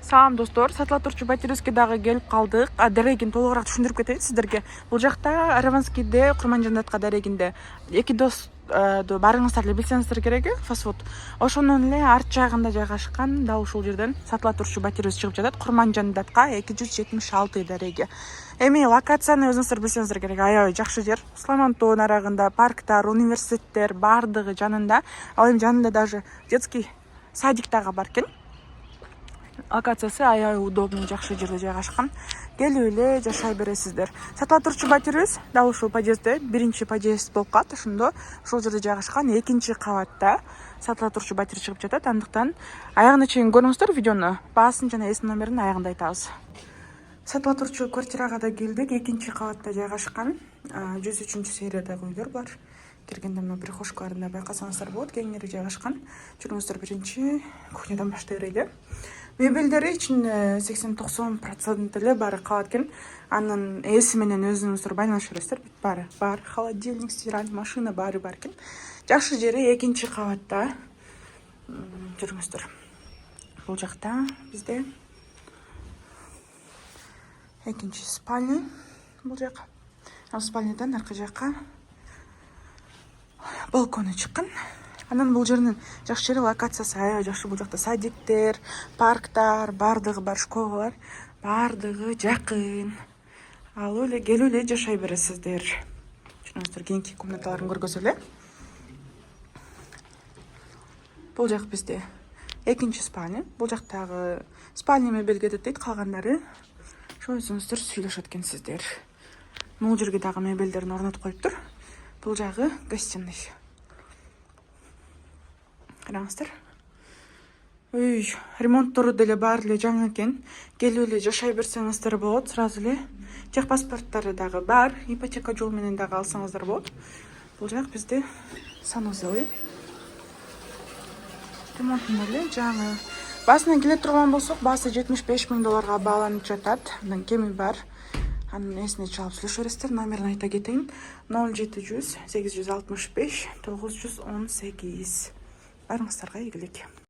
Салам достор, сатыла турчу Батиревский дагы келип калдык. Дарегин толугураак түшүндүрүп кетейин сиздерге. Бул жакта Араванскийде, Курманжандатка дарегинде эки дос барыңыздар эле билсеңиздер керек фастфуд. Ошонун эле арт жагында жайгашкан дал ушул жерден сатыла турчу Батиревский чыгып жатат. Курманжандатка 276 дареги. Эми локацияны өзүңүздөр билсеңиздер керек. Аябай жакшы жер. Сламантоо нарагында парктар, университеттер бардыгы жанында. Ал эми жанында даже детский садик дагы бар экен. Локациясы аябай удобный, жакшы жерде жайгашкан. Келип эле жашай бересиздер. Сатыла турчу Батиревский дал ушул подъездде, биринчи подъезд болуп калат. Ошондо ушул жерде жайгашкан, экинчи кабатта сатыла турчу Батиревский чыгып жатат. Андыктан аягына чейин көрүңүздөр видеону. Баасын жана эс номерин аягында айтабыз. Сатыла турчу квартирага да келдик. Экинчи кабатта жайгашкан. 103 сериядагы үйлөр бар. Киргенде мына прихожкаларында байкасаңыздар болот, кеңири жайгашкан. Жүрүңүздөр биринчи кухнядан баштай берели. Мебелдери ичинде 80-90% эле баары калат экен. Анын эси менен өзүңүздөр байланыша бересиздер. Баары бар. Холодильник, стираль, машина баары бар экен. Жакшы жери экинчи кабатта. Жүрүңүздөр. Бул жакта бизде экинчи спальня. Бул жак. Спальнядан аркы жакка балкону чыккан. Анан бул жердин жакшы жери локациясы аябай жакшы. Бул жакта садиктер, парктар, бардыгы бар, школалар, бардыгы жакын. Ал эле келип эле жашай бересиздер. Жүрүңүздөр кийинки комнаталарын көргөзөлү. Бул жак бизде экинчи спальня. Бул жактагы спальня мебель кетет дейт, калгандары ошо өзүңүздөр сүйлөшөт экенсиздер. Бул жерге дагы мебелдерин орнотуп коюптур. Бул жагы гостиный. Караңыздар. Үй, ремонттору деле баары эле жаңы экен. Келип эле жашай берсеңиздер болот. Сразу эле тех паспорттары дагы бар. Ипотека жол менен дагы алсаңыздар болот. Бул жак бизде санузел. Ремонтун эле жаңы. Баасынан келе турган болсок, баасы $75,000 бааланып жатат. Андан кеми бар. Анын эсине чалып сүйлөшө бересиздер. Номерин айта кетейин. 0700 865 918. Барыңыздарга ийгилик.